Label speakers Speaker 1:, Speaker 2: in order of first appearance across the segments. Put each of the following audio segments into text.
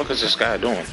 Speaker 1: fuck is this guy doing?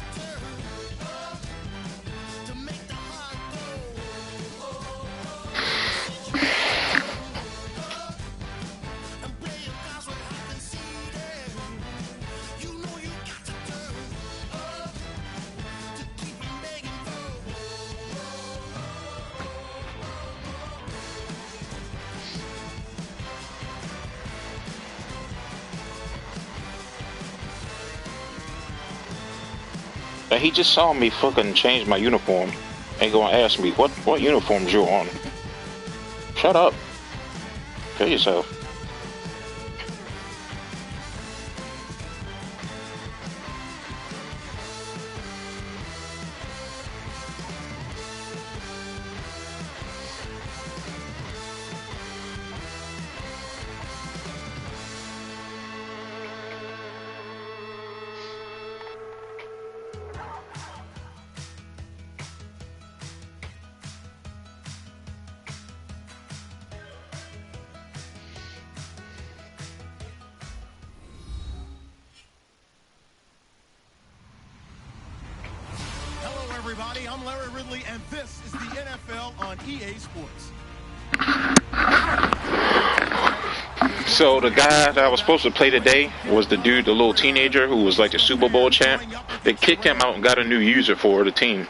Speaker 1: And he just saw me fucking change my uniform and gonna ask me what uniforms you're on. Shut up. Kill yourself.
Speaker 2: Everybody, I'm Larry Ridley, and this is the NFL on EA Sports.
Speaker 1: So the guy that I was supposed to play today was the dude, the little teenager who was like the Super Bowl champ. They kicked him out and got a new user for the team.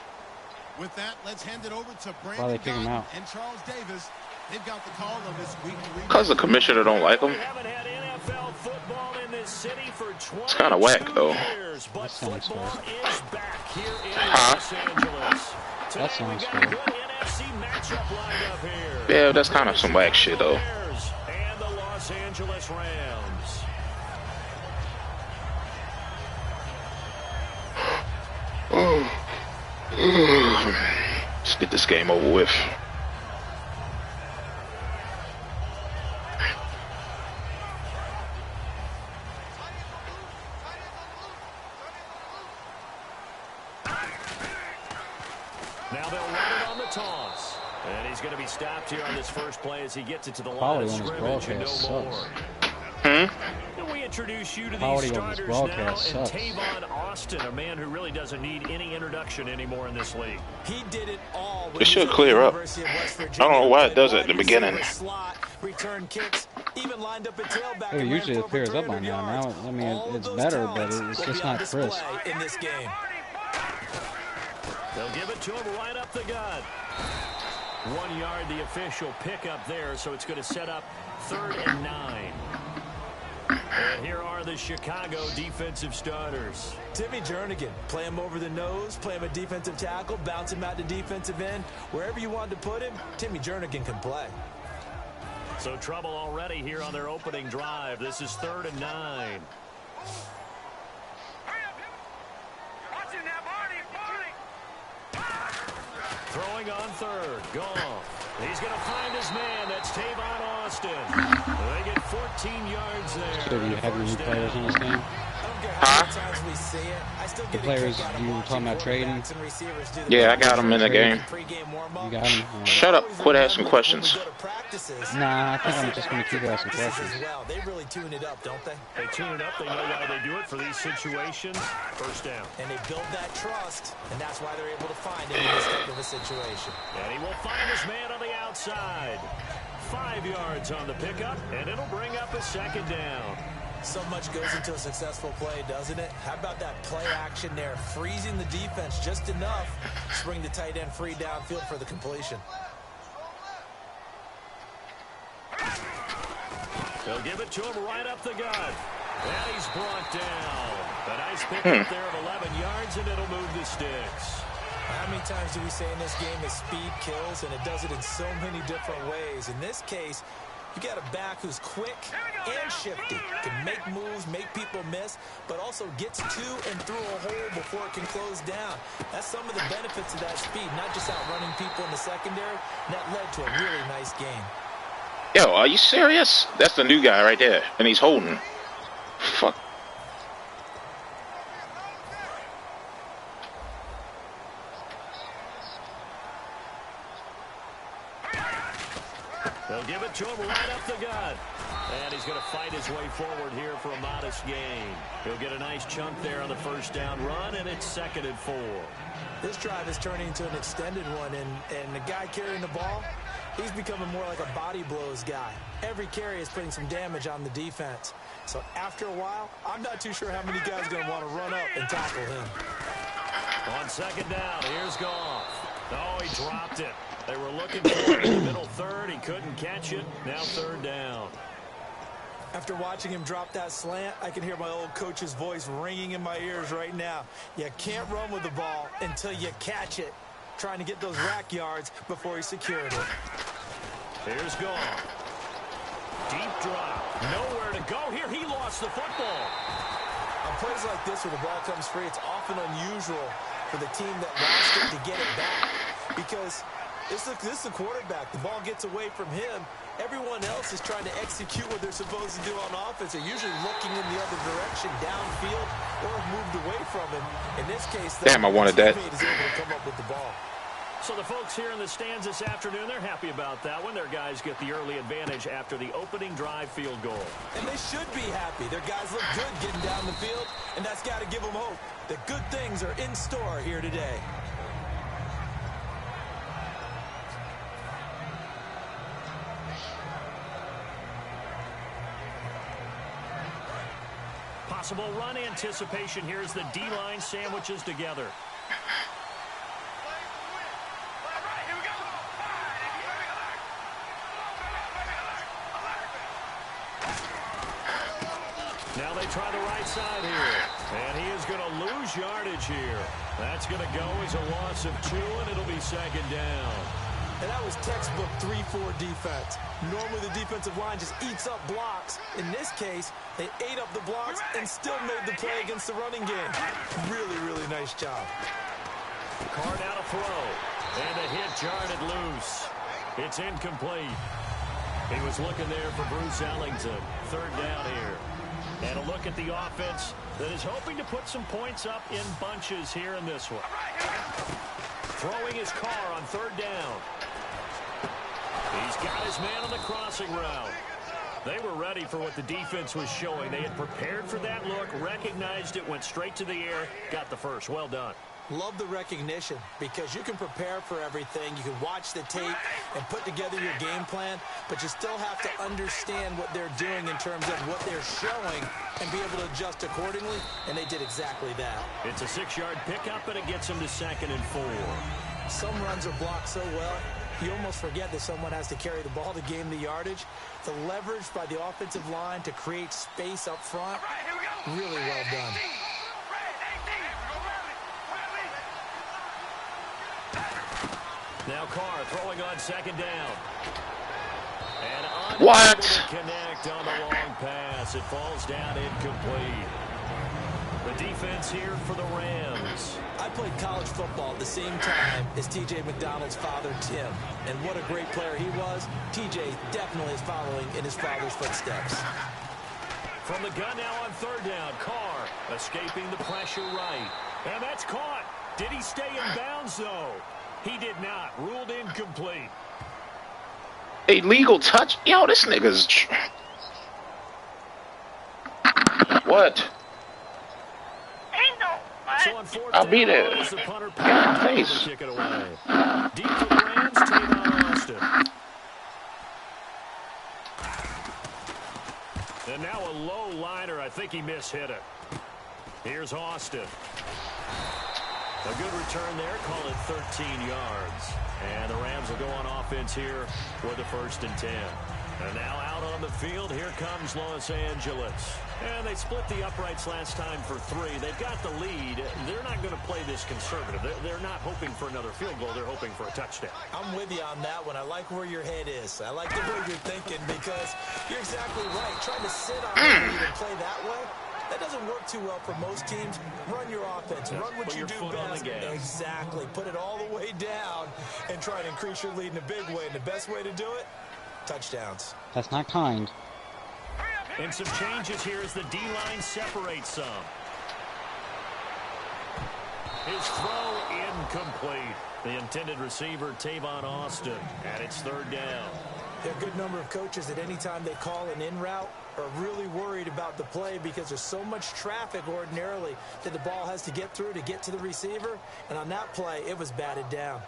Speaker 2: With that, let's hand it over to
Speaker 3: Why they kick him out?
Speaker 2: And Charles Davis. They've got the call on this week.
Speaker 1: Because the commissioner don't like him. It's kind of whack though.
Speaker 3: That sounds fair.
Speaker 1: Huh?
Speaker 3: That sounds fair.
Speaker 1: Yeah, that's kind of some whack shit though.
Speaker 4: And the Los Angeles Rams.
Speaker 1: Let's get this game over with.
Speaker 4: Now they'll run it on the toss. And he's going to be stopped here on this first play as he gets it to the line
Speaker 3: Quality
Speaker 4: of
Speaker 3: on his
Speaker 4: scrimmage and no
Speaker 3: broadcast
Speaker 4: more.
Speaker 3: sucks.
Speaker 4: And we introduce you to these
Speaker 3: Quality on his
Speaker 4: starters now, and
Speaker 3: broadcast sucks.
Speaker 4: Tavon Austin, a man who really doesn't need any introduction anymore in this league.
Speaker 5: He did it all.
Speaker 1: It should clear up. I don't know why it does it at the beginning.
Speaker 5: Return kicks, even lined up a tailback.
Speaker 3: It usually clears up by now. Now, I mean, it's better, but it's just not crisp.
Speaker 5: In this game.
Speaker 4: They'll give it to him right up the gut. 1 yard, the official pickup there, so it's going to set up 3rd and 9. And here are the Chicago defensive starters.
Speaker 5: Timmy Jernigan, play him over the nose, play him a defensive tackle, bounce him out to defensive end. Wherever you want to put him, Timmy Jernigan can play.
Speaker 4: So trouble already here on their opening drive. This is 3rd and 9. Throwing on 3rd. Goff. He's going to find his man. That's Tavon Austin. They get 14 yards there.
Speaker 3: Should have you having new players in this game? The players you were talking about trading?
Speaker 1: Yeah, I got them in the game.
Speaker 3: You got them?
Speaker 1: Shut up. Quit asking questions.
Speaker 3: Nah, I think I'm just going to keep asking questions.
Speaker 5: They really tune it up, don't they?
Speaker 4: They tune it up. They know why they do it for these situations. First down.
Speaker 5: And they build that trust, and that's why they're able to find him in this type of a situation.
Speaker 4: And he will find his man on the outside. 5 yards on the pickup, and it'll bring up a 2nd down.
Speaker 5: So much goes into a successful play, doesn't it? How about that play action there, freezing the defense just enough to bring the tight end free downfield for the completion.
Speaker 4: They'll give it to him right up the gut. And he's brought down. A nice pickup there of 11 yards, and it'll move the sticks.
Speaker 5: How many times do we say in this game that speed kills, and it does it in so many different ways? In this case, you got a back who's quick and shifty, can make moves, make people miss, but also gets to and through a hole before it can close down. That's some of the benefits of that speed, not just outrunning people in the secondary. That led to a really nice game.
Speaker 1: Yo, are you serious? That's the new guy right there, and he's holding. Fuck.
Speaker 4: They'll give it to him right up the gut. And he's going to fight his way forward here for a modest gain. He'll get a nice chunk there on the first down run, and it's 2nd and 4.
Speaker 5: This drive is turning into an extended one, and the guy carrying the ball, he's becoming more like a body blows guy. Every carry is putting some damage on the defense. So after a while, I'm not too sure how many guys are going to want to run up and tackle him.
Speaker 4: On 2nd down, here's Goff. Oh, he dropped it. They were looking for it in the middle third. He couldn't catch it. Now 3rd down.
Speaker 5: After watching him drop that slant, I can hear my old coach's voice ringing in my ears right now. You can't run with the ball until you catch it. Trying to get those rack yards before he secured it.
Speaker 4: Here's Goff. Deep drop. Nowhere to go here. He lost the football.
Speaker 5: On plays like this where the ball comes free, it's often unusual for the team that lost it to get it back. Because this is the quarterback. The ball gets away from him. Everyone else is trying to execute what they're supposed to do on offense. They're usually looking in the other direction, downfield, or moved away from him. In this case,
Speaker 1: damn, I wanted that.
Speaker 5: Teammate is able to come up with the ball.
Speaker 4: So the folks here in the stands this afternoon, they're happy about that when their guys get the early advantage after the opening drive field goal.
Speaker 5: And they should be happy. Their guys look good getting down the field, and that's got to give them hope that good things are in store here today.
Speaker 4: Possible run anticipation here as the D-line sandwiches together. Now they try the right side here. And he is going to lose yardage here. That's going to go as a loss of 2, and it'll be 2nd down.
Speaker 5: And that was textbook 3-4 defense. Normally the defensive line just eats up blocks. In this case, they ate up the blocks and still made the play against the running game. Really, really nice job.
Speaker 4: Card out a throw. And a hit jarred it loose. It's incomplete. He was looking there for Bruce Ellington. 3rd down here. And a look at the offense that is hoping to put some points up in bunches here in this one. Throwing his car on 3rd down. He's got his man on the crossing route. They were ready for what the defense was showing. They had prepared for that look, recognized it, went straight to the air, got the first. Well done.
Speaker 5: Love the recognition because you can prepare for everything. You can watch the tape and put together your game plan, but you still have to understand what they're doing in terms of what they're showing and be able to adjust accordingly, and they did exactly that.
Speaker 4: It's a 6-yard pickup, and it gets him to 2nd and 4.
Speaker 5: Some runs are blocked so well, you almost forget that someone has to carry the ball to gain the yardage. The leverage by the offensive line to create space up front, really well done.
Speaker 4: Now Carr throwing on 2nd down. And
Speaker 1: what?
Speaker 4: Connect on the long pass. It falls down incomplete. The defense here for the Rams.
Speaker 5: I played college football at the same time as T.J. McDonald's father, Tim. And what a great player he was. T.J. definitely is following in his father's footsteps.
Speaker 4: From the gun now on 3rd down. Carr escaping the pressure right. And that's caught. Did he stay in bounds, though? He did not. Ruled incomplete.
Speaker 1: Illegal touch? Yo, this nigga's... What?
Speaker 4: So
Speaker 1: I'll be there.
Speaker 4: The punter
Speaker 1: Face.
Speaker 4: kick it away. Deep to the Rams, Tavon Austin. And now a low liner. I think he mishit it. Here's Austin. A good return there. Call it 13 yards. And the Rams will go on offense here for the 1st and 10. And now out on the field, here comes Los Angeles. And they split the uprights last time for 3. They've got the lead. They're not going to play this conservative. They're not hoping for another field goal. They're hoping for a touchdown.
Speaker 5: I'm with you on that one. I like where your head is. I like the way you're thinking because you're exactly right. Trying to sit on the lead and play that way, that doesn't work too well for most teams. Run your offense. Run what you do best. Exactly. Put it all the way down and try to increase your lead in a big way. And the best way to do it, touchdowns.
Speaker 3: That's not kind.
Speaker 4: And some changes here as the D-line separates some. His throw incomplete. The intended receiver, Tavon Austin, and it's 3rd down.
Speaker 5: There are a good number of coaches that anytime they call an in route are really worried about the play because there's so much traffic ordinarily that the ball has to get through to get to the receiver. And on that play, it was batted down.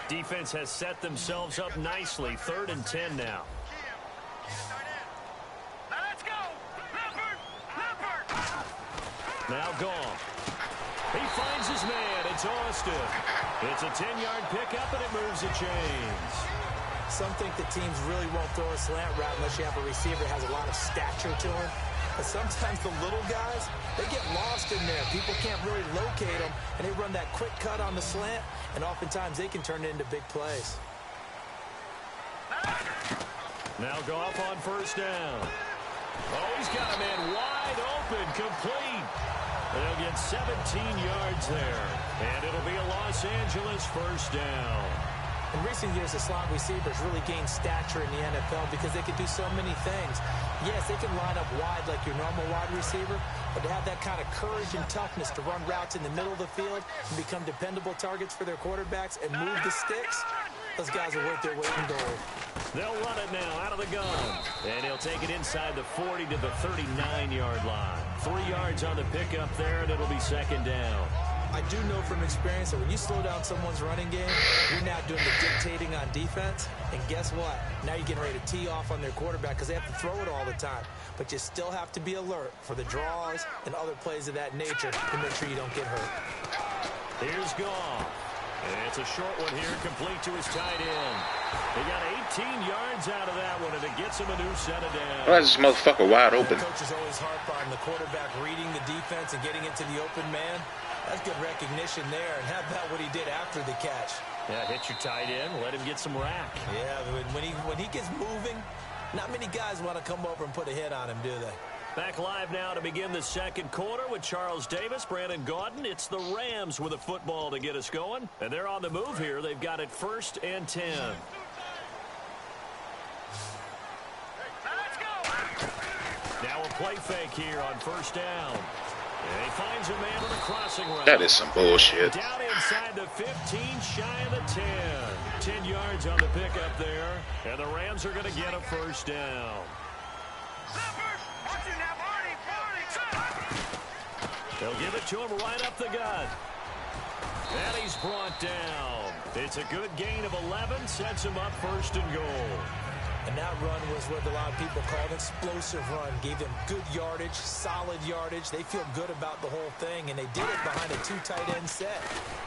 Speaker 4: Defense has set themselves up nicely. 3rd and 10 now. Now Goff. He finds his man. It's Austin. It's a 10-yard pickup, and it moves the chains.
Speaker 5: Some think that teams really won't throw a slant route unless you have a receiver that has a lot of stature to him. But sometimes the little guys, they get lost in there. People can't really locate them, and they run that quick cut on the slant, and oftentimes they can turn it into big plays.
Speaker 4: Now Goff on 1st down. Oh, he's got a man wide open, complete. They'll get 17 yards there, and it'll be a Los Angeles 1st down.
Speaker 5: In recent years, the slot receivers really gained stature in the NFL because they can do so many things. Yes, they can line up wide like your normal wide receiver, but to have that kind of courage and toughness to run routes in the middle of the field and become dependable targets for their quarterbacks and move the sticks, those guys are worth their weight in gold.
Speaker 4: They'll run it now out of the gun, and he'll take it inside the 40 to the 39-yard line. 3 yards on the pickup there, and it'll be 2nd down.
Speaker 5: I do know from experience that when you slow down someone's running game, you're now doing the dictating on defense. And guess what? Now you're getting ready to tee off on their quarterback because they have to throw it all the time. But you still have to be alert for the draws and other plays of that nature to make sure you don't get hurt.
Speaker 4: Here's Goff. And it's a short one here, complete to his tight end. He got 18 yards out of that one, and it gets him a new set of downs.
Speaker 1: Why is this motherfucker wide open?
Speaker 5: The coaches always harp on the quarterback reading the defense and getting into the open man. That's good recognition there. And how about what he did after the catch?
Speaker 4: Yeah, hit your tight end, let him get some rack.
Speaker 5: Yeah, when he gets moving, not many guys want to come over and put a hit on him, do they?
Speaker 4: Back live now to begin the 2nd quarter with Charles Davis, Brandon Gaudin. It's the Rams with a football to get us going. And they're on the move here. They've got it 1st and 10. Now a play fake here on 1st down. And he finds a man on a crossing route.
Speaker 1: That is some bullshit.
Speaker 4: Down inside the 15, shy of the 10. 10 yards on the pickup there. And the Rams are going to get a 1st down. They'll give it to him right up the gut. And he's brought down. It's a good gain of 11, sets him up 1st and goal.
Speaker 5: And that run was what a lot of people call an explosive run. Gave them good yardage, solid yardage. They feel good about the whole thing, and they did it behind a 2 tight end set.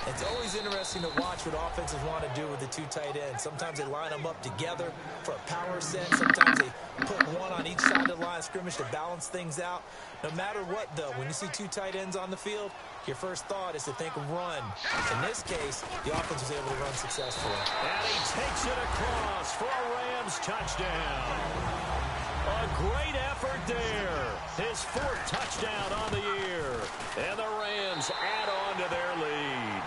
Speaker 5: It's always interesting to watch what offenses want to do with the 2 tight ends. Sometimes they line them up together for a power set. Sometimes they put one on each side of the line of scrimmage to balance things out. No matter what, though, when you see 2 tight ends on the field, your first thought is to think run. In this case, the offense was able to run successfully.
Speaker 4: And he takes it across for a Rams touchdown. A great effort there. His 4th touchdown on the year. And the Rams add on to their lead.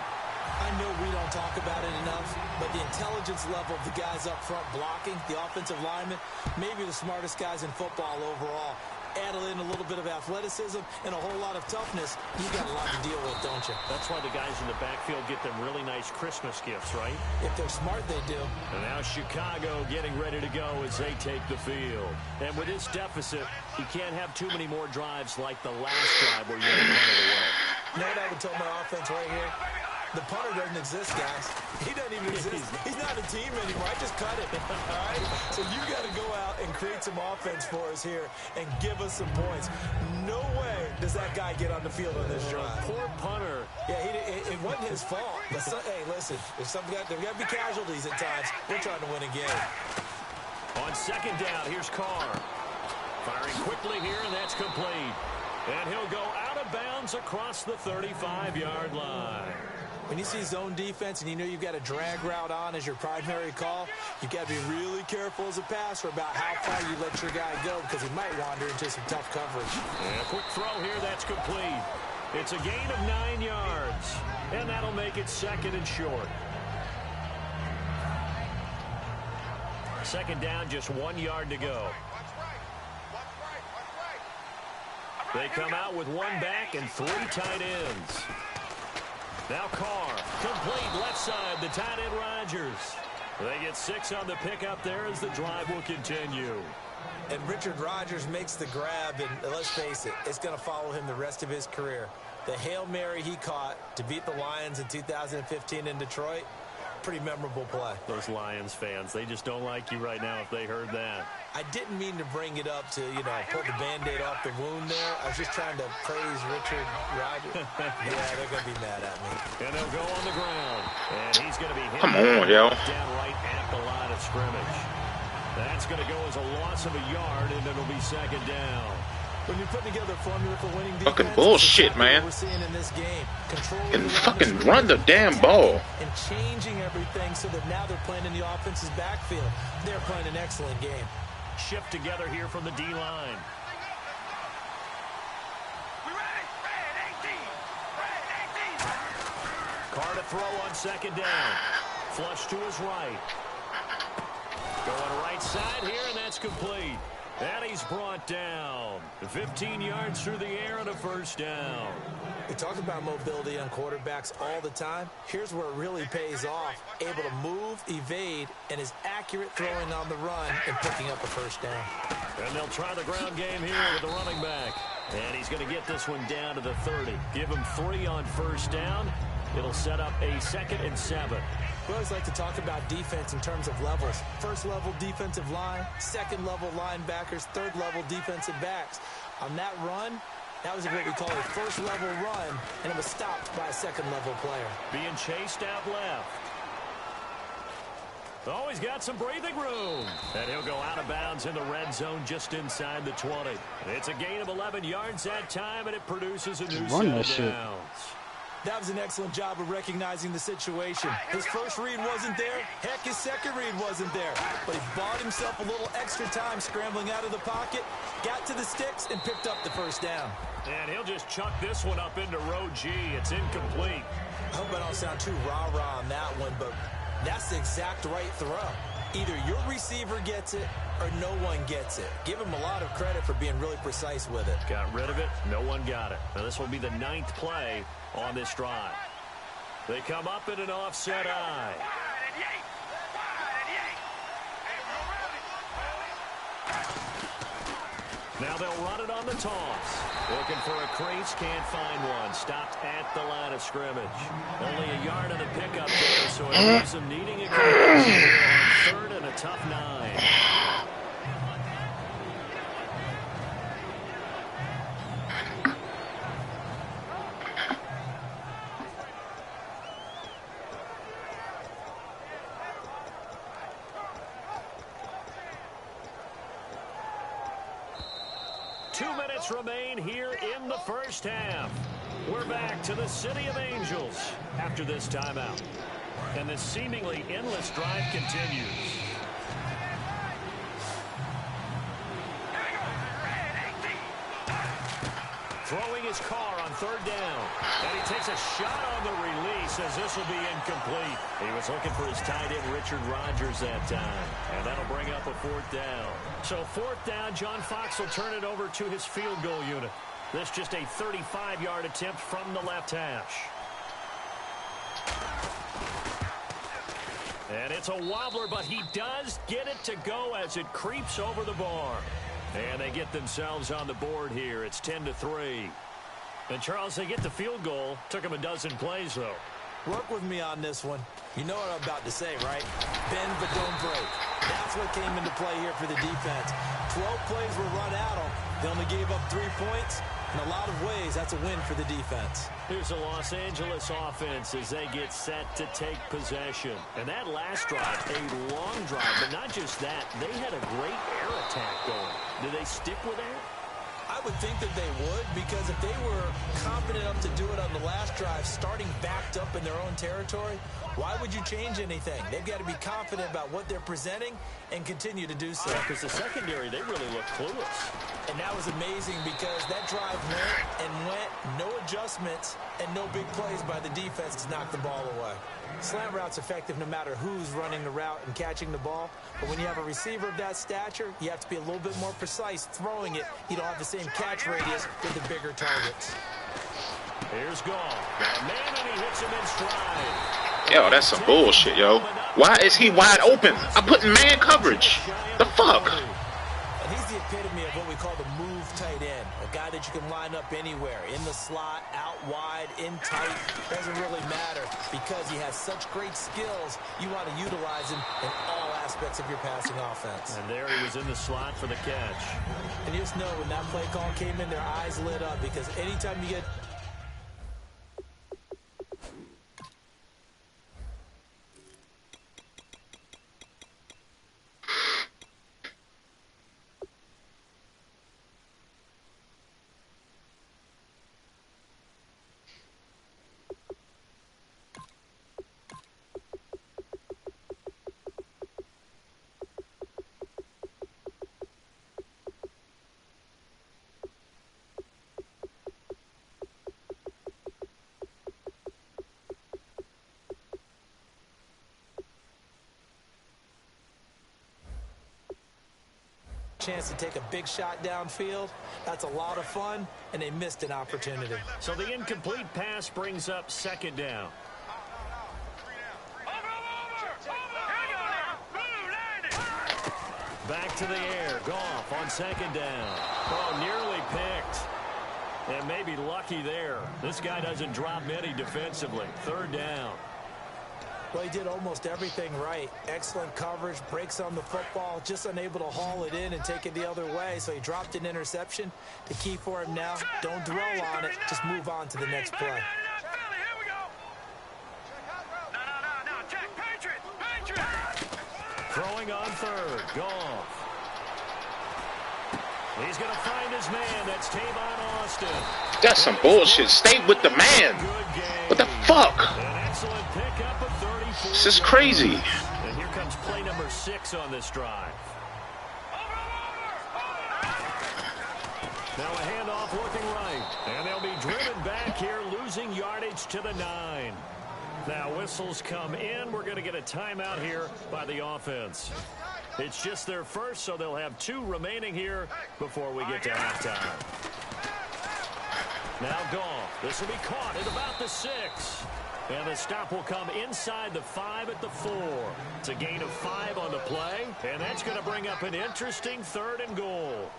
Speaker 5: I know we don't talk about it enough, but the intelligence level of the guys up front blocking, the offensive linemen, maybe the smartest guys in football overall. Added in a little bit of athleticism and a whole lot of toughness, you got a lot to deal with, don't you?
Speaker 4: That's why the guys in the backfield get them really nice Christmas gifts, right?
Speaker 5: If they're smart, they do.
Speaker 4: And now Chicago getting ready to go as they take the field. And with this deficit, you can't have too many more drives like the last drive where you had to run it away.
Speaker 5: You know what I would tell my offense right here? The punter doesn't exist, guys. He doesn't even exist. He's not a team anymore. I just cut it. All right? So you got to go out and create some offense for us here and give us some points. No way does that guy get on the field on this drive.
Speaker 4: Poor punter.
Speaker 5: Yeah, it wasn't his fault. But hey, listen, there's got to be casualties at times. We're trying to win a game.
Speaker 4: On 2nd down, here's Carr. Firing quickly here, and that's complete. And he'll go out of bounds across the 35-yard line.
Speaker 5: When you see zone defense and you know you've got a drag route on as your primary call, you've got to be really careful as a passer about how far you let your guy go because he might wander into some tough coverage.
Speaker 4: And a quick throw here, that's complete. It's a gain of 9 yards, and that'll make it 2nd and short. 2nd down, just 1 yard to go. They come out with 1 back and 3 tight ends. Now Carr, complete left side, the tight end Rodgers. They get 6 on the pickup there as the drive will continue.
Speaker 5: And Richard Rodgers makes the grab, and let's face it, it's going to follow him the rest of his career. The Hail Mary he caught to beat the Lions in 2015 in Detroit, pretty memorable play.
Speaker 4: Those Lions fans, they just don't like you right now if they heard that.
Speaker 5: I didn't mean to bring it up to, pull the Band-Aid off the wound there. I was just trying to praise Richard Rodgers. Yeah, they're going to be mad at me.
Speaker 4: And they'll go on the ground. And he's going to be hit.
Speaker 1: Come on, yo.
Speaker 4: Down right at the line of scrimmage. That's going to go as a loss of a yard, and it'll be second down.
Speaker 5: When you put together a formula for winning defense,
Speaker 1: Fucking bullshit, man.
Speaker 5: We're seeing in this game.
Speaker 1: And fucking run the damn ball.
Speaker 5: And changing everything so that now they're playing in the offense's backfield. They're playing an excellent game.
Speaker 4: Shift together here from the D-line. Carr to throw on second down. Flush to his right. Going right side here, and that's complete. And he's brought down. 15 yards through the air and a first down.
Speaker 5: We talk about mobility on quarterbacks all the time. Here's where it really pays off. Able to move, evade, and is accurate throwing on the run and picking up a first down.
Speaker 4: And they'll try the ground game here with the running back. And he's going to get this one down to the 30. Give him 3 on first down. It'll set up a 2nd and 7.
Speaker 5: We always like to talk about defense in terms of levels. First level defensive line, second level linebackers, third level defensive backs. On that run, that was what we call a first level run, and it was stopped by a second level player.
Speaker 4: Being chased out left. Oh, he's got some breathing room. And he'll go out of bounds in the red zone just inside the 20. It's a gain of 11 yards that time, and it produces a new set of downs.
Speaker 5: That was an excellent job of recognizing the situation. His first read wasn't there. Heck, his second read wasn't there. But he bought himself a little extra time scrambling out of the pocket, got to the sticks, and picked up the first down.
Speaker 4: And he'll just chuck this one up into row G. It's incomplete.
Speaker 5: I hope I don't sound too rah-rah on that one, but that's the exact right throw. Either your receiver gets it or no one gets it. Give him a lot of credit for being really precise with it.
Speaker 4: Got rid of it. No one got it. Now this will be the 9th play on this drive. They come up in an offset eye. Now they'll run it on the toss. Looking for a crease, can't find one. Stopped at the line of scrimmage. Only a yard on the pickup there, so it leaves them needing a conversion on 3rd and a tough 9. Remain here in the first half. We're back to the City of Angels after this timeout. And this seemingly endless drive continues. Throwing his car on 3rd down. And he takes a shot on the release as this will be incomplete. He was looking for his tight end, Richard Rodgers, that time. And that'll bring up a 4th down. So 4th down, John Fox will turn it over to his field goal unit. This just a 35-yard attempt from the left hash. And it's a wobbler, but he does get it to go as it creeps over the bar. And they get themselves on the board here. It's 10-3. And, Charles, they get the field goal. Took them a dozen plays, though.
Speaker 5: Work with me on this one. You know what I'm about to say, right? Bend but don't break. That's what came into play here for the defense. 12 plays were run at them. They only gave up 3 points. In a lot of ways, that's a win for the defense.
Speaker 4: Here's the Los Angeles offense as they get set to take possession. And that last drive, a long drive, but not just that. They had a great air attack going. Do they stick with that?
Speaker 5: I would think that they would, because if they were confident enough to do it on the last drive, starting backed up in their own territory, why would you change anything? They've got to be confident about what they're presenting and continue to do so.
Speaker 4: Because the secondary, they really look clueless.
Speaker 5: And that was amazing because that drive went, no adjustments, and no big plays by the defense to knock the ball away. Slant route's effective no matter who's running the route and catching the ball. But when you have a receiver of that stature, you have to be a little bit more precise throwing it. You don't have the same catch radius with the bigger targets.
Speaker 4: Here's Gall. Got a man, and he hits him in stride.
Speaker 1: Yo, that's some bullshit, yo. Why is he wide open? I'm putting man coverage. The fuck?
Speaker 5: And he's the epitome of what we call the move tight end. A guy that you can line up anywhere. In the slot, out wide, in tight. Doesn't really matter because he has such great skills. You want to utilize him in all aspects of your passing offense.
Speaker 4: And there he was in the slot for the catch.
Speaker 5: And you just know when that play call came in, their eyes lit up because anytime you get... chance to take a big shot downfield. That's a lot of fun, and they missed an opportunity.
Speaker 4: So the incomplete pass brings up second down. Back to the air. Goff on second down. Oh, nearly picked. And maybe lucky there. This guy doesn't drop many defensively. Third down.
Speaker 5: Well, he did almost everything right. Excellent coverage, breaks on the football, just unable to haul it in and take it the other way. So he dropped an interception. The key for him now, don't dwell on it. Just move on to the next play.
Speaker 4: Throwing on third. Goff. He's going to find his man. That's Tavon Austin.
Speaker 1: That's some bullshit. Stay with the man. What the fuck?
Speaker 4: An excellent pickup of 34.
Speaker 1: This is crazy.
Speaker 4: And here comes play number 6 on this drive. Now a handoff looking right. And they'll be driven back here, losing yardage to the 9. Now whistles come in. We're going to get a timeout here by the offense. It's just their first, so they'll have 2 remaining here before we get to halftime. Now Goff. This will be caught at about the 6. And the stop will come inside the 5 at the 4. It's a gain of 5 on the play. And that's going to bring up an interesting 3rd and goal.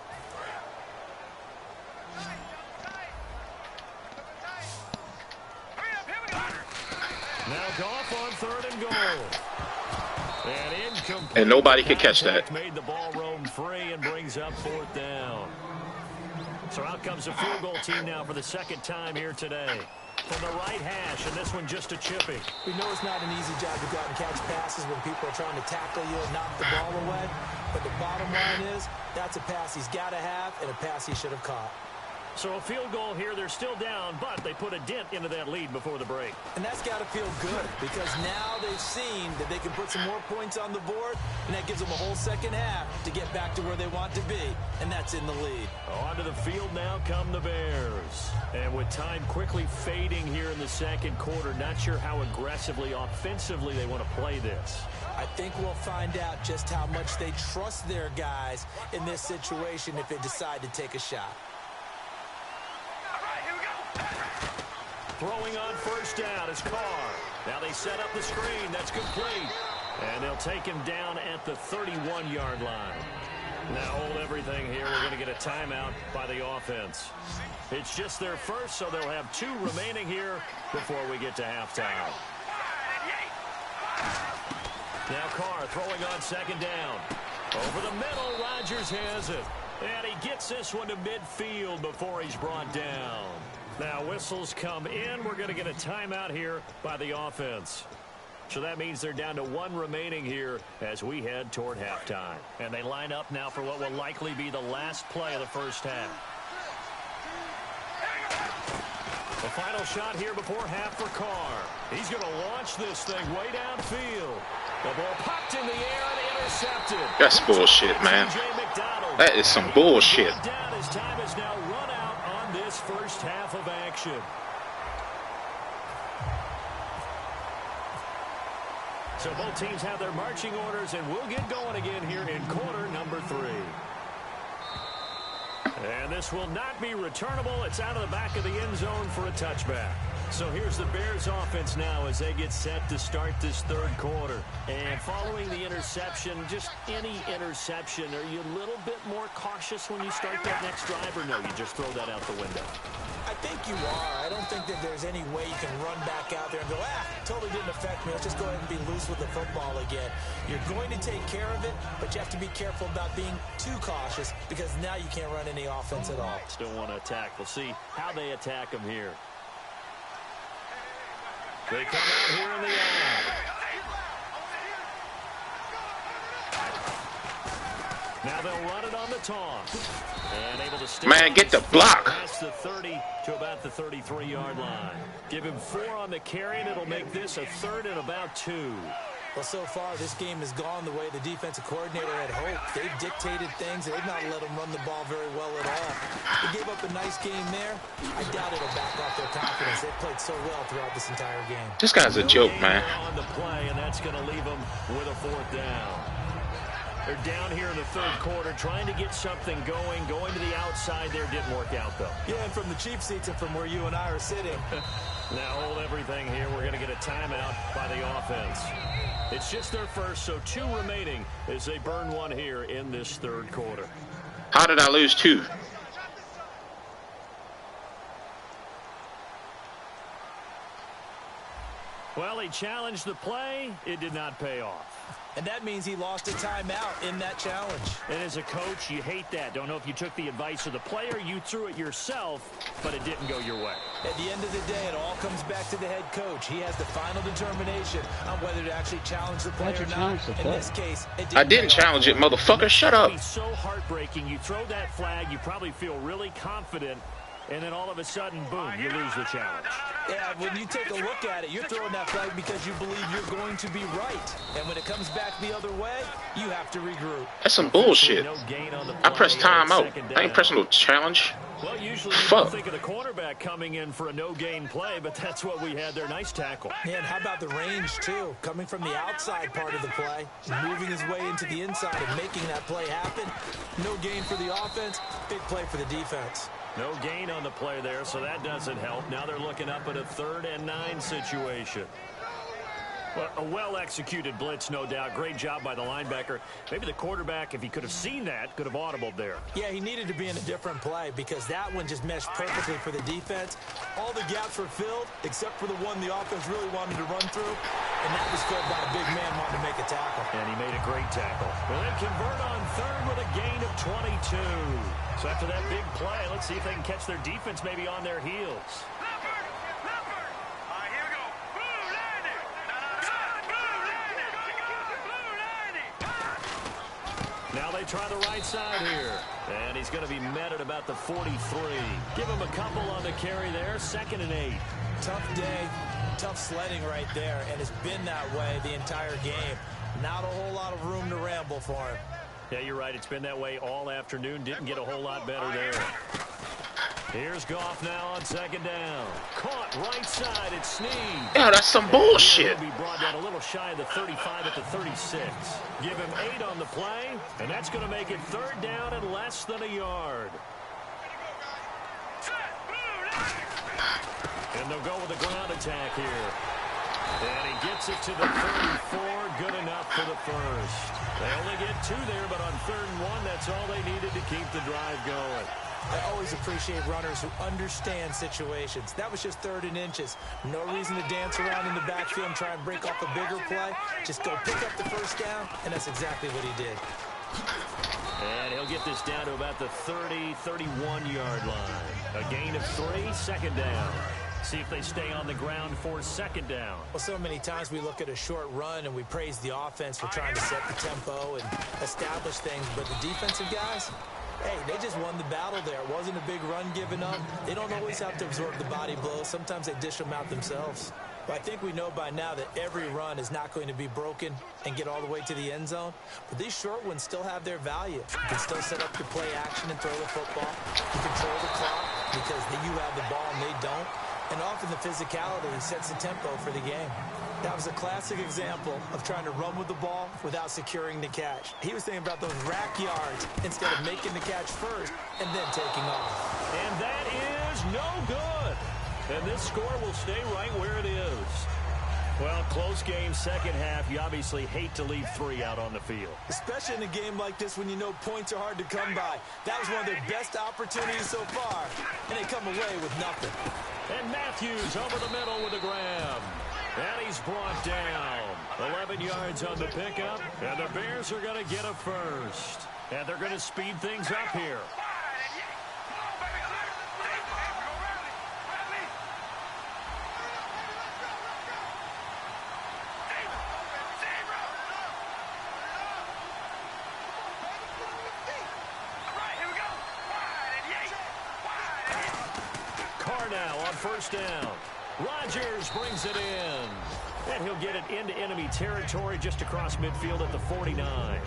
Speaker 4: Now Goff on 3rd and goal. And incomplete.
Speaker 1: And nobody could catch that.
Speaker 4: Made the ball roam free and brings up 4th down. So out comes the field goal team now for the 2nd time here today. From the right hash, and this one just a chipping.
Speaker 5: We know it's not an easy job to go out and catch passes when people are trying to tackle you and knock the ball away. But the bottom line is, that's a pass he's got to have and a pass he should have caught.
Speaker 4: So a field goal here. They're still down, but they put a dent into that lead before the break.
Speaker 5: And that's got to feel good because now they've seen that they can put some more points on the board, and that gives them a whole second half to get back to where they want to be, and that's in the lead.
Speaker 4: Onto the field now come the Bears. And with time quickly fading here in the 2nd quarter, not sure how aggressively, offensively they want to play this.
Speaker 5: I think we'll find out just how much they trust their guys in this situation if they decide to take a shot.
Speaker 4: Throwing on 1st down is Carr. Now they set up the screen. That's complete. And they'll take him down at the 31-yard line. Now hold everything here. We're going to get a timeout by the offense. It's just their first, so they'll have 2 remaining here before we get to halftime. Now Carr throwing on 2nd down. Over the middle, Rodgers has it. And he gets this one to midfield before he's brought down. Now whistles come in. We're going to get a timeout here by the offense. So that means they're down to 1 remaining here as we head toward halftime. And they line up now for what will likely be the last play of the 1st half. The final shot here before half for Carr. He's going to launch this thing way downfield. The ball popped in the air and intercepted.
Speaker 1: That's bullshit, man. That is some bullshit.
Speaker 4: His time is now run out on this 1st half of action. So both teams have their marching orders, and we'll get going again here in quarter number 3. And this will not be returnable. It's out of the back of the end zone for a touchback. So here's the Bears offense now as they get set to start this third quarter. And following the interception, just any interception, are you a little bit more cautious when you start that next drive, or no, you just throw that out the window?
Speaker 5: I think you are. I don't think that there's any way you can run back out there and go, totally didn't affect me. Let's just go ahead and be loose with the football again. You're going to take care of it, but you have to be careful about being too cautious because now you can't run any offense at all.
Speaker 4: Still want to attack. We'll see how they attack them here. They come out here in the eye. Now they'll run it on the toss. And able to stay.
Speaker 1: Man, get the block.
Speaker 4: Past the 30 to about the 33-yard line. Give him 4 on the carry, and it'll make this a third and about 2.
Speaker 5: Well, so far, this game has gone the way the defensive coordinator had hoped. They've dictated things. They've not let them run the ball very well at all. They gave up a nice game there. I doubt it'll back off their confidence. They've played so well throughout this entire game.
Speaker 1: This guy's a joke, man.
Speaker 4: On the play, and that's going to leave them with a 4th down. They're down here in the third quarter, trying to get something going to the outside there. Didn't work out, though.
Speaker 5: Yeah, and from the cheap seats and from where you and I are sitting.
Speaker 4: Now hold everything here. We're going to get a timeout by the offense. It's just their first, so 2 remaining as they burn 1 here in this third quarter.
Speaker 1: How did I lose 2?
Speaker 4: Well, he challenged the play. It did not pay off.
Speaker 5: And that means he lost a timeout in that challenge.
Speaker 4: And as a coach, you hate that. Don't know if you took the advice of the player, you threw it yourself, but it didn't go your way.
Speaker 5: At the end of the day, it all comes back to the head coach. He has the final determination on whether to actually challenge the player or not. In this case, it didn't.
Speaker 1: I didn't challenge it, motherfucker. Shut up.
Speaker 4: It's so heartbreaking. You throw that flag, you probably feel really confident, and then all of a sudden, boom, you lose the challenge.
Speaker 5: Yeah, when you take a look at it, you're throwing that flag because you believe you're going to be right. And when it comes back the other way, you have to regroup.
Speaker 1: That's some bullshit.
Speaker 4: No gain on the
Speaker 1: I pressed time out. I ain't pressing no challenge.
Speaker 4: Well, usually you
Speaker 1: Fuck.
Speaker 4: think of the cornerback coming in for a no-gain play, but that's what we had there. Nice tackle.
Speaker 5: Man, how about the range, too? Coming from the outside part of the play, moving his way into the inside and making that play happen. No gain for the offense, big play for the defense.
Speaker 4: No gain on the play there, so that doesn't help. Now they're looking up at a 3rd and 9 situation. Well, a well-executed blitz, no doubt. Great job by the linebacker. Maybe the quarterback, if he could have seen that, could have audibled there.
Speaker 5: Yeah, he needed to be in a different play because that one just meshed perfectly for the defense. All the gaps were filled except for the one the offense really wanted to run through, and that was filled by a big man wanting to make a tackle.
Speaker 4: And he made a great tackle. Well, they convert on 3rd with a gain of 22. So after that big play, let's see if they can catch their defense maybe on their heels. Now they try the right side here. And he's going to be met at about the 43. Give him a couple on the carry there. 2nd and 8.
Speaker 5: Tough day, tough sledding right there, and it's been that way the entire game. Not a whole lot of room to ramble for him.
Speaker 4: Yeah, you're right. It's been that way all afternoon. Didn't get a whole lot better there. Here's Goff now on 2nd down. Caught right side. It's Snead.
Speaker 1: Yeah, that's some bullshit.
Speaker 4: He'll be brought down a little shy of the 35 at the 36. Give him 8 on the play, and that's going to make it 3rd down and less than a yard. And they'll go with a ground attack here. And he gets it to the 34. Good enough for the first. They only get 2 there, but on 3rd and 1, that's all they needed to keep the drive going.
Speaker 5: I always appreciate runners who understand situations. That was just 3rd and inches. No reason to dance around in the backfield and try and break off a bigger play. Just go pick up the first down, and that's exactly what he did.
Speaker 4: And he'll get this down to about the 30, 31-yard line. A gain of 3, 2nd down. See if they stay on the ground for 2nd down.
Speaker 5: Well, so many times we look at a short run and we praise the offense for trying to set the tempo and establish things, but the defensive guys, hey, they just won the battle there. It wasn't a big run given up. They don't always have to absorb the body blows. Sometimes they dish them out themselves. But I think we know by now that every run is not going to be broken and get all the way to the end zone. But these short ones still have their value. You can still set up your play action and throw the football. You control the clock because you have the ball and they don't. And often the physicality sets the tempo for the game. That was a classic example of trying to run with the ball without securing the catch. He was thinking about those rack yards instead of making the catch first and then taking off.
Speaker 4: And that is no good. And this score will stay right where it is. Well, close game, second half. You obviously hate to leave 3 out on the field.
Speaker 5: Especially in a game like this when you know points are hard to come by. That was one of their best opportunities so far, and they come away with nothing.
Speaker 4: And Matthews over the middle with a grab. And he's brought down. 11 yards on the pickup, and the Bears are going to get a first. And they're going to speed things up here. Now on first down. Rodgers brings it in. And he'll get it into enemy territory just across midfield at the 49.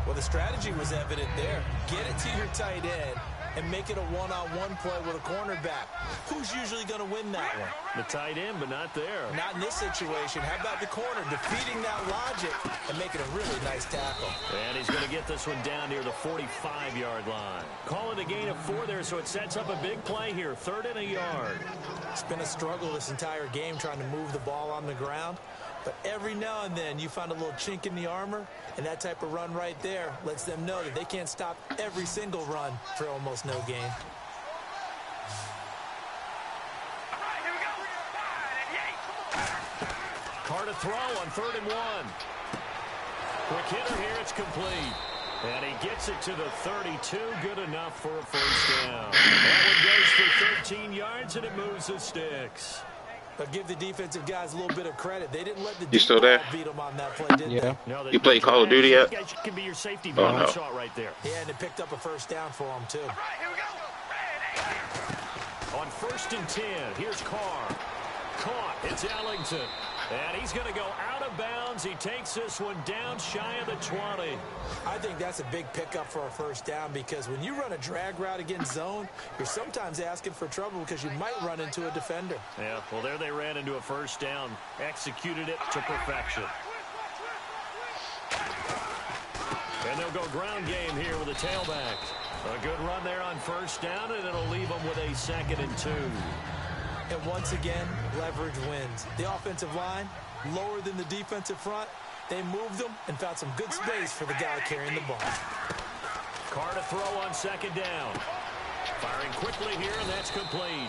Speaker 5: Well, the strategy was evident there. Get it to your tight end and make it a one-on-one play with a cornerback. Who's usually going to win that one?
Speaker 4: The tight end, but not there.
Speaker 5: Not in this situation. How about the corner defeating that logic and making a really nice tackle?
Speaker 4: And he's going to get this one down near the 45-yard line. Call it a gain of 4 there, so it sets up a big play here. 3rd and a yard.
Speaker 5: It's been a struggle this entire game trying to move the ball on the ground. But every now and then you find a little chink in the armor, and that type of run right there lets them know that they can't stop every single run for almost no gain.
Speaker 4: Carr to throw on 3rd and 1. Quick hitter here, it's complete. And he gets it to the 32, good enough for a first down. That one goes for 13 yards, and it moves the sticks.
Speaker 5: But give the defensive guys a little bit of credit. They didn't let the
Speaker 1: You still there?
Speaker 5: beat them on that play, did
Speaker 3: Yeah.
Speaker 4: No,
Speaker 1: You play Call of Duty yet?
Speaker 4: Can be your safety
Speaker 1: Oh, no.
Speaker 4: saw it right there.
Speaker 5: Yeah, and it picked up a first down for them, too.
Speaker 4: On 1st and 10, here's Carr. Caught, it's Ellington. And he's going to go out of bounds. He takes this one down shy of the 20.
Speaker 5: I think that's a big pickup for a first down because when you run a drag route against zone, you're sometimes asking for trouble because you might run into a defender.
Speaker 4: Yeah, well, there they ran into a first down. Executed it to perfection. And they'll go ground game here with a tailback. A good run there on first down, and it'll leave them with a 2nd and 2.
Speaker 5: And once again, leverage wins. The offensive line, lower than the defensive front. They moved them and found some good space for the guy carrying the ball.
Speaker 4: Carr to throw on 2nd down. Firing quickly here, and that's complete.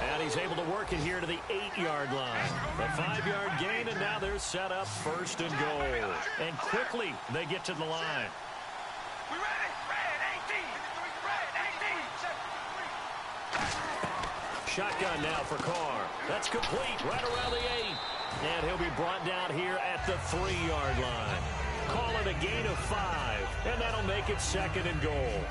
Speaker 4: And he's able to work it here to the 8-yard line. A 5-yard gain, and now they're set up 1st and goal. And quickly, they get to the line. Shotgun now for Carr. That's complete right around the 8. And he'll be brought down here at the 3-yard line. Call it a gain of 5. And that'll make it 2nd and goal.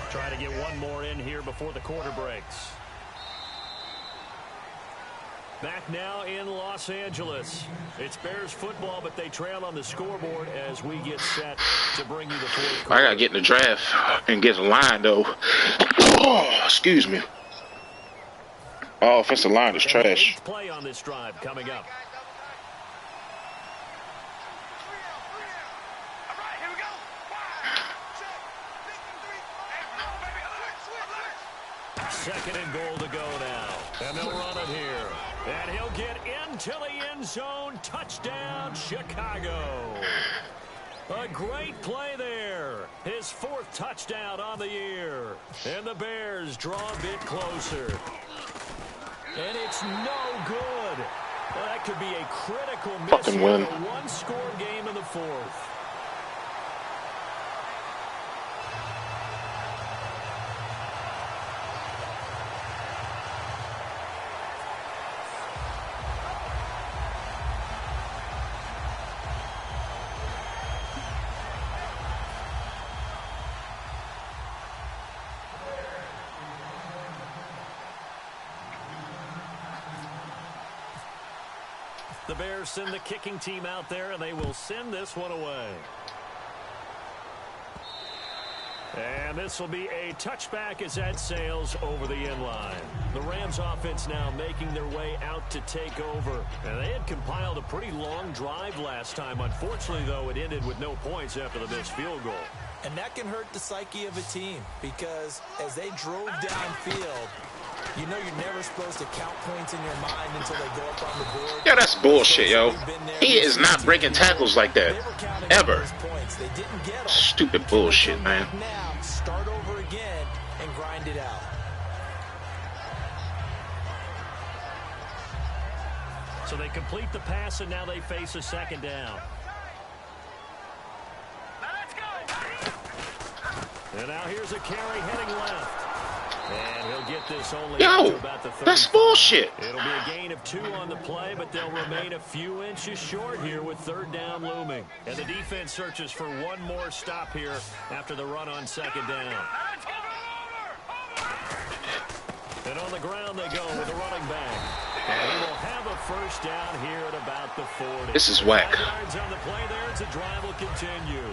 Speaker 4: Try to get one more in here before the quarter breaks. Back now in Los Angeles. It's Bears football, but they trail on the scoreboard as we get set to bring you the 4th quarter.
Speaker 1: I gotta get in the draft and get a line though. Oh, excuse me. Oh, offensive line is trash.
Speaker 4: 8th play on this drive coming up. Second and goal to go now. And they'll run it here. And he'll get into the end zone. Touchdown, Chicago. A great play there. His 4th touchdown on the year. And the Bears draw a bit closer. And it's no good. Well, that could be a critical miss
Speaker 1: Fucking win.
Speaker 4: in a one-score game in the 4th. The Bears send the kicking team out there, and they will send this one away. And this will be a touchback as that sails over the end line. The Rams offense now making their way out to take over. And they had compiled a pretty long drive last time. Unfortunately, though, it ended with no points after the missed field goal.
Speaker 5: And that can hurt the psyche of a team because as they drove downfield, You know you're never supposed to count points in your mind until they go up on the board.
Speaker 1: Yeah, that's bullshit, yo. He is not breaking tackles like that. Ever.
Speaker 5: They didn't get them.
Speaker 1: Stupid bullshit, man.
Speaker 5: Now, start over again and grind it out.
Speaker 4: So they complete the pass, and now they face a second down. And now here's a carry heading left. And he'll get this only to about the 35.
Speaker 1: That's bullshit.
Speaker 4: It'll be a gain of 2 on the play, but they'll remain a few inches short here with third down looming. And the defense searches for one more stop here after the run on second down. And on the ground they go with a running back. And he will have a first down here at about the 40.
Speaker 1: This is whack.
Speaker 4: 5 yards on the play there as the drive will continue.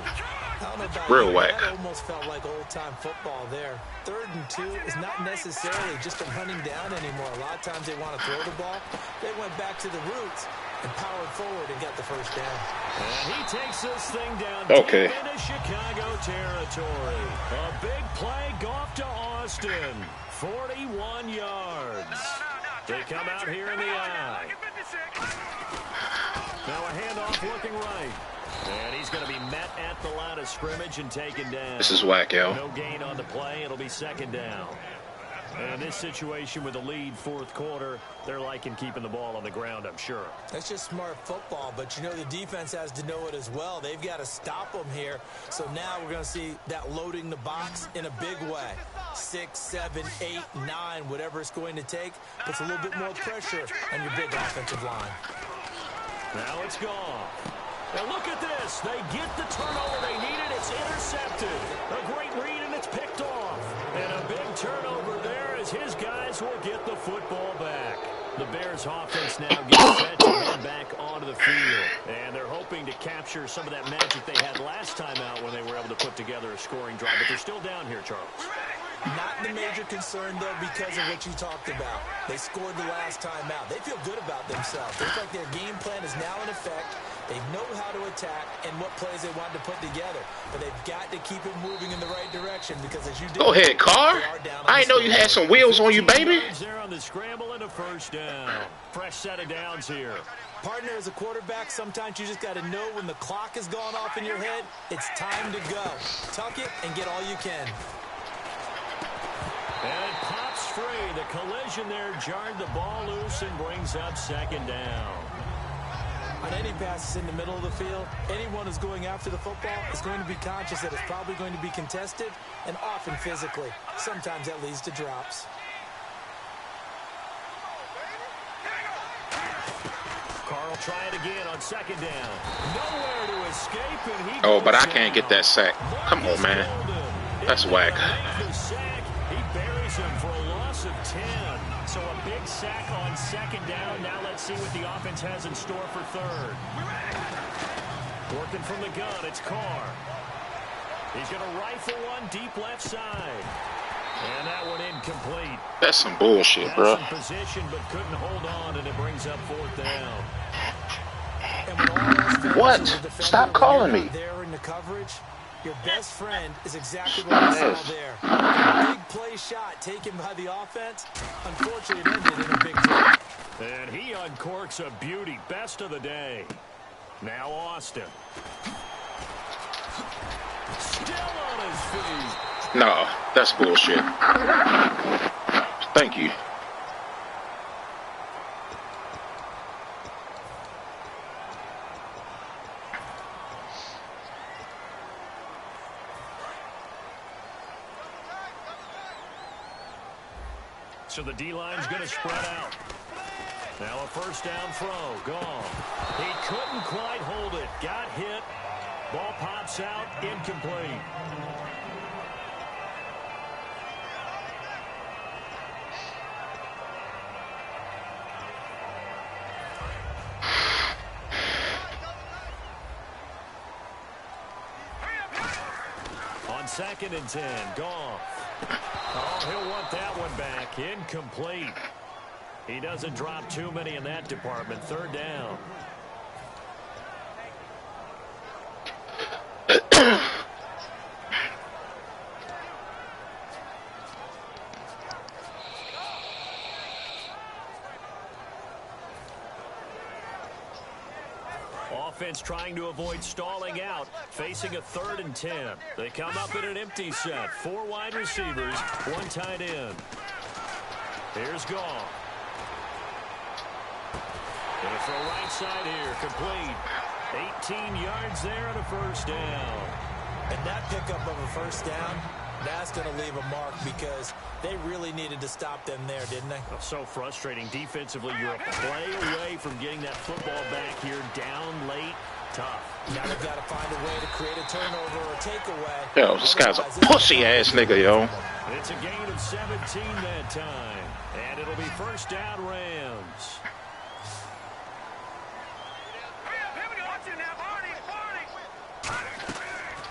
Speaker 1: Real whack.
Speaker 5: That almost felt like old-time football there. 3rd and 2 is not necessarily just a running down anymore. A lot of times they want to throw the ball. They went back to the roots and powered forward and got the first down.
Speaker 4: And he takes this thing down
Speaker 1: deep
Speaker 4: into Chicago territory. A big play, Goff to Austin. 41 yards. They come out here in the eye. Now a handoff looking right. And he's going to be met at the line of scrimmage and taken down.
Speaker 1: This is whack, yo.
Speaker 4: No gain on the play. It'll be second down. And this situation with a lead 4th quarter, they're liking keeping the ball on the ground, I'm sure.
Speaker 5: That's just smart football, but you know the defense has to know it as well. They've got to stop them here. So now we're going to see that loading the box in a big way. 6, 7, 8, 9, whatever it's going to take, puts a little bit more pressure on your big offensive line.
Speaker 4: Now it's gone. Now look at this. They get the turnover they needed. It's intercepted. A great read, and it's picked off. And a big turnover there as his guys will get the football back. The Bears offense now gets set to head back onto the field. And they're hoping to capture some of that magic they had last time out when they were able to put together a scoring drive. But they're still down here, Charles.
Speaker 5: Not the major concern, though, because of what you talked about. They scored the last time out. They feel good about themselves. They feel like their game plan is now in effect. They know how to attack and what plays they want to put together. But they've got to keep it moving in the right direction because, as you did,
Speaker 1: go ahead, Carr. I didn't know you had some wheels on you, baby.
Speaker 4: There on the scramble and a first down. Fresh set of downs here.
Speaker 5: Partner, as a quarterback, sometimes you just got to know when the clock has gone off in your head, it's time to go. Tuck it and get all you can.
Speaker 4: And it pops free. The collision there jarred the ball loose and brings up second down.
Speaker 5: On any passes in the middle of the field, anyone who's going after the football is going to be conscious that it's probably going to be contested and often physically. Sometimes that leads to drops.
Speaker 4: Carr will try it again on second down. Nowhere to escape, and he
Speaker 1: but I can't get that sack. Come on, man. That's whack.
Speaker 4: He buries him for a loss of 10. So a big sack on second down. Now let's see what the offense has in store for third. Working from the gun, it's Carr. He's going to rifle one deep left side. And that one incomplete.
Speaker 1: That's some bullshit, bro.
Speaker 4: In position, but couldn't hold on, and it brings up 4th down.
Speaker 5: And
Speaker 1: what? Stop calling me.
Speaker 5: There in the coverage, your best friend is exactly what we saw there. A big play shot taken by the offense. Unfortunately, it ended in a big play.
Speaker 4: And he uncorks a beauty. Best of the day. Now Austin. Still on his feet.
Speaker 1: No, that's bullshit. Thank you.
Speaker 4: So the D-line's going to spread out. Now a first down throw. Gone. He couldn't quite hold it. Got hit. Ball pops out. Incomplete. On 2nd and 10. Gone. Oh, he'll want that one back. Incomplete. He doesn't drop too many in that department. Third down. offense trying to avoid stalling out, facing a 3rd and 10. They come up in an empty set. 4 wide receivers, 1 tight end. Here's Goff. Gonna throw right side here, complete. 18 yards there and a first down.
Speaker 5: And that pickup of a first down, that's going to leave a mark because they really needed to stop them there, didn't they?
Speaker 4: Oh, so frustrating. Defensively, you're a play away from getting that football back here, down late. Tough.
Speaker 5: Now they've got to find a way to create a turnover or a takeaway.
Speaker 1: Yo, this guy's a pussy-ass nigga, yo.
Speaker 4: It's a gain of 17 that time. And it'll be first down Rams.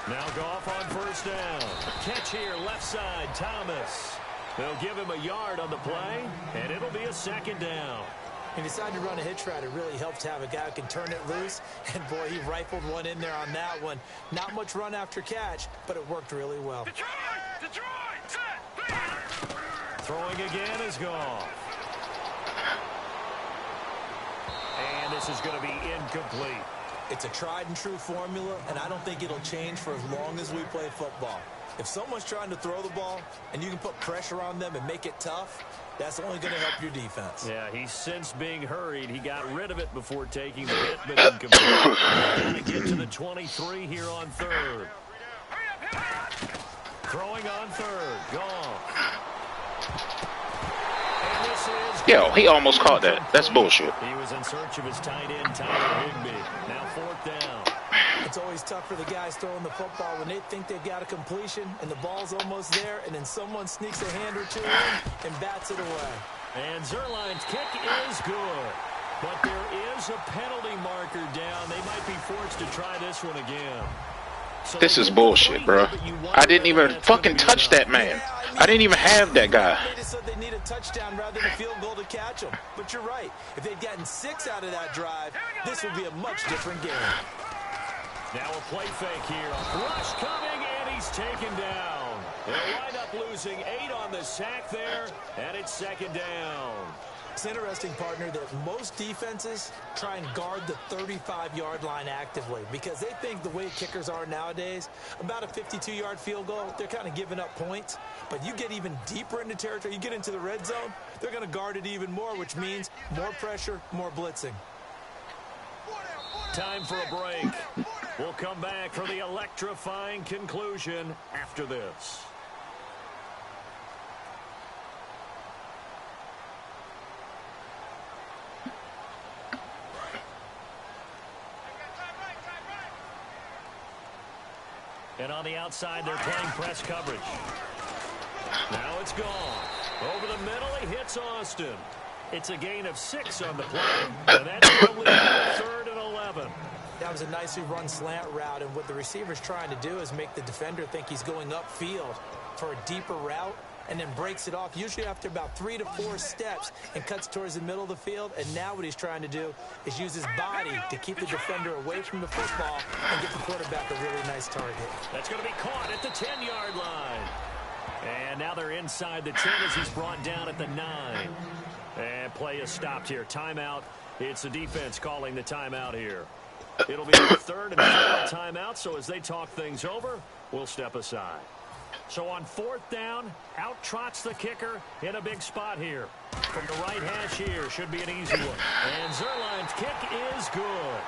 Speaker 4: Now Goff on first down. Catch here, left side, Thomas. They'll give him a yard on the play, and it'll be a 2nd down.
Speaker 5: He decided to run a hitch route. It really helps to have a guy who can turn it loose. And, boy, he rifled one in there on that one. Not much run after catch, but it worked really well.
Speaker 4: Throwing again is Goff. And this is going to be incomplete.
Speaker 5: It's a tried-and-true formula, and I don't think it'll change for as long as we play football. If someone's trying to throw the ball and you can put pressure on them and make it tough, that's only going to help your defense.
Speaker 4: Yeah, he's since being hurried. He got rid of it before taking the hit, but incomplete. Going to get to the 23 here on 3rd. Throwing on 3rd. Gone. And this is...
Speaker 1: Yo, he almost caught that. That's bullshit.
Speaker 4: He was in search of his tight end, Tyler Higbee. Now 4th down.
Speaker 5: It's always tough for the guys throwing the football when they think they've got a completion and the ball's almost there, and then someone sneaks a hand or two in and bats it away.
Speaker 4: And Zerline's kick is good. But there is a penalty marker down. They might be forced to try this one again. So
Speaker 1: This is bullshit, bro. I didn't even fucking touch that man. I didn't even have that guy.
Speaker 5: They just said they need a touchdown rather than a field goal to catch them. But you're right. If they'd gotten 6 out of that drive, this would be a much different game.
Speaker 4: Now a play fake here. Rush coming, and he's taken down. They'll wind up losing 8 on the sack there, and it's 2nd down.
Speaker 5: It's interesting, partner, that most defenses try and guard the 35-yard line actively because they think the way kickers are nowadays, about a 52-yard field goal, they're kind of giving up points. But you get even deeper into territory, you get into the red zone, they're going to guard it even more, which means more pressure, more blitzing.
Speaker 4: Time for a break. We'll come back for the electrifying conclusion after this. And on the outside, they're playing press coverage. Now it's gone. Over the middle, he hits Austin. It's a gain of 6 on the play. And that's only 3rd and 11.
Speaker 5: That was a nicely run slant route, and what the receiver's trying to do is make the defender think he's going upfield for a deeper route and then breaks it off, usually after about 3 to 4 steps, and cuts towards the middle of the field. And now what he's trying to do is use his body to keep the defender away from the football and get the quarterback a really nice target.
Speaker 4: That's going to be caught at the 10-yard line. And now they're inside the 10 as he's brought down at the 9. And play is stopped here. Timeout. It's the defense calling the timeout here. It'll be the 3rd and final timeout, so as they talk things over, we'll step aside. So on 4th down, out trots the kicker in a big spot here. From the right hash here, should be an easy one. And Zerline's kick is good.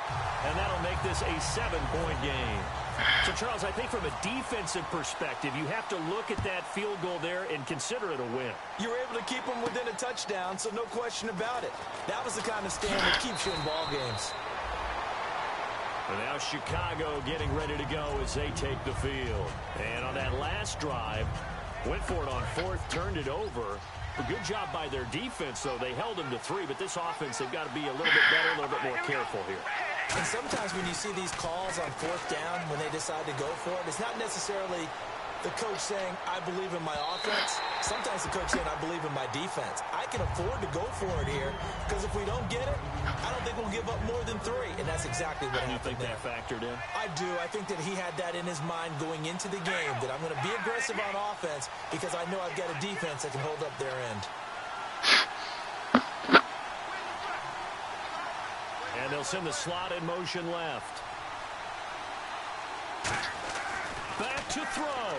Speaker 4: And that'll make this a 7-point game. So, Charles, I think from a defensive perspective, you have to look at that field goal there and consider it a win.
Speaker 5: You were able to keep them within a touchdown, so no question about it. That was the kind of stand that keeps you in ball games.
Speaker 4: And now Chicago getting ready to go as they take the field. And on that last drive, went for it on 4th, turned it over. A good job by their defense, though. They held them to 3, but this offense, they've got to be a little bit better, a little bit more careful here.
Speaker 5: And sometimes when you see these calls on 4th down, when they decide to go for it, it's not necessarily the coach saying, I believe in my offense. Sometimes the coach saying, I believe in my defense. I can afford to go for it here because if we don't get it, I don't think we'll give up more than 3. And that's exactly what happened.
Speaker 4: You think that factored in?
Speaker 5: I do. I think that he had that in his mind going into the game, that I'm going to be aggressive on offense because I know I've got a defense that can hold up their end.
Speaker 4: And they'll send the slot in motion left. Back to throw.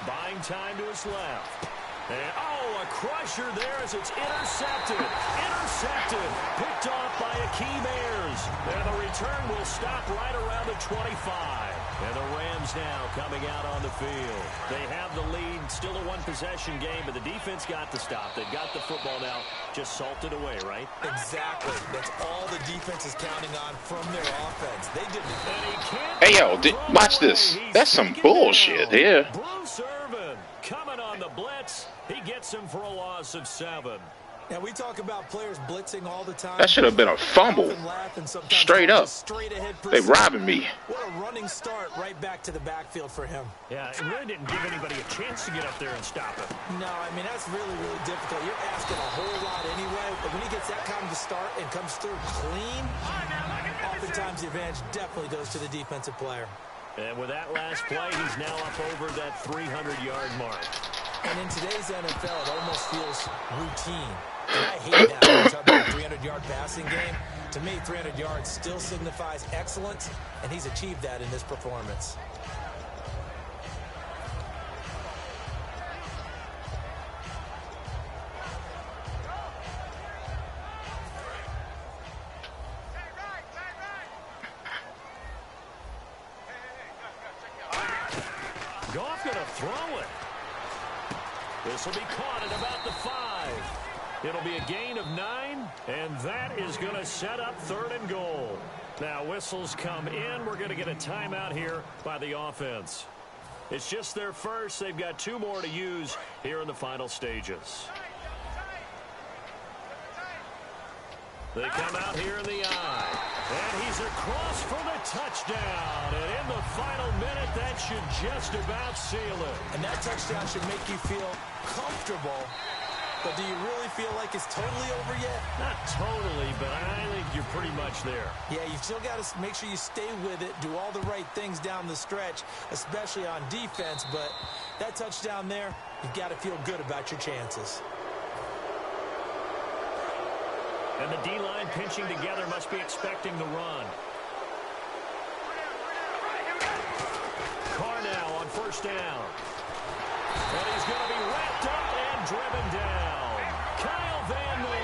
Speaker 4: Buying time to his left. And, a crusher there as it's intercepted. Intercepted. Picked off by AKilla47's. And the return will stop right around the 25. And the Rams now coming out on the field. They have the lead. Still a one-possession game, but the defense got the stop. They've got the football now. Just salted away, right?
Speaker 5: Exactly. That's all the defense is counting on from their offense. They didn't.
Speaker 1: Hey, yo, watch this. That's some bullshit here.
Speaker 4: Blue serving. Coming on the blitz. He gets him for a loss of 7.
Speaker 5: And we talk about players blitzing all the time.
Speaker 1: That should have been a fumble. Straight up. They robbing me.
Speaker 5: What a running start right back to the backfield for him.
Speaker 4: Yeah, it really didn't give anybody a chance to get up there and stop him.
Speaker 5: No, I mean, that's really, really difficult. You're asking a whole lot anyway, but when he gets that kind of start and comes through clean, oftentimes the advantage definitely goes to the defensive player.
Speaker 4: And with that last play, he's now up over that 300-yard mark.
Speaker 5: And in today's NFL, it almost feels routine. And I hate that when we talk about a 300-yard passing game. To me, 300 yards still signifies excellence, and he's achieved that in this performance.
Speaker 4: Goff going to throw it. This will be caught at about the 5. It'll be a gain of 9, and that is going to set up 3rd and goal. Now whistles come in. We're going to get a timeout here by the offense. It's just their first. They've got 2 more to use here in the final stages. They come out here in the eye. And he's across for the touchdown. And in the final minute, that should just about seal it.
Speaker 5: And that touchdown should make you feel comfortable. But do you really feel like it's totally over yet?
Speaker 4: Not totally, but I think you're pretty much there.
Speaker 5: Yeah, you've still got to make sure you stay with it, do all the right things down the stretch, especially on defense. But that touchdown there, you've got to feel good about your chances.
Speaker 4: And the D-line pinching together must be expecting the run. Carr now on 1st down. And he's going to be wrapped up and driven down. Kyle Van Noy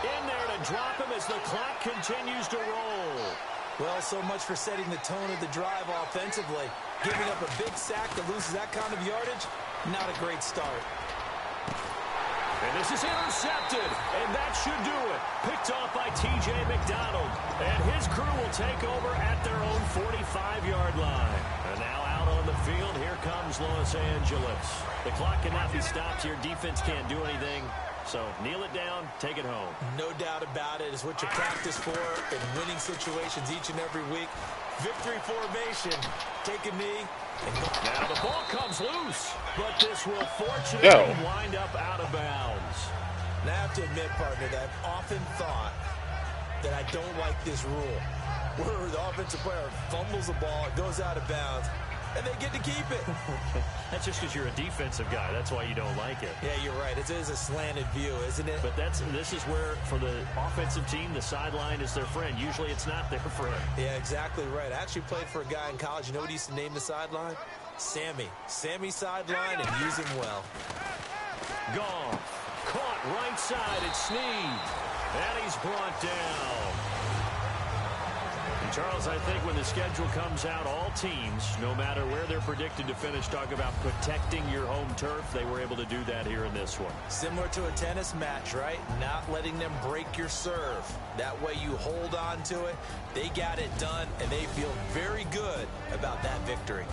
Speaker 4: in there to drop him as the clock continues to roll.
Speaker 5: Well, so much for setting the tone of the drive offensively. Giving up a big sack that loses that kind of yardage, not a great start.
Speaker 4: And this is intercepted, and that should do it. Picked off by T.J. McDonald. And his crew will take over at their own 45-yard line. And now out on the field, here comes Los Angeles. The clock cannot be stopped here. Defense can't do anything. So kneel it down, take it home.
Speaker 5: No doubt about it. It's what you practice for in winning situations each and every week. Victory formation. Take a knee.
Speaker 4: Now the ball comes loose, but this will fortunately wind up out of bounds.
Speaker 5: And I have to admit, partner, that I've often thought that I don't like this rule, where the offensive player fumbles the ball, it goes out of bounds, and they get to keep it.
Speaker 4: That's just because you're a defensive guy. That's why you don't like it.
Speaker 5: Yeah, you're right. It is a slanted view, isn't it?
Speaker 4: But this is where, for the offensive team, the sideline is their friend. Usually it's not their friend.
Speaker 5: Yeah, exactly right. I actually played for a guy in college. You know what he used to name the sideline? Sammy. Sammy sideline, and use him well.
Speaker 4: Gone. Caught right side. It's Snead. And he's brought down. And Charles, I think when the schedule comes out, all teams, no matter where they're predicted to finish, talk about protecting your home turf. They were able to do that here in this one.
Speaker 5: Similar to a tennis match, right? Not letting them break your serve. That way you hold on to it. They got it done, and they feel very good about that victory.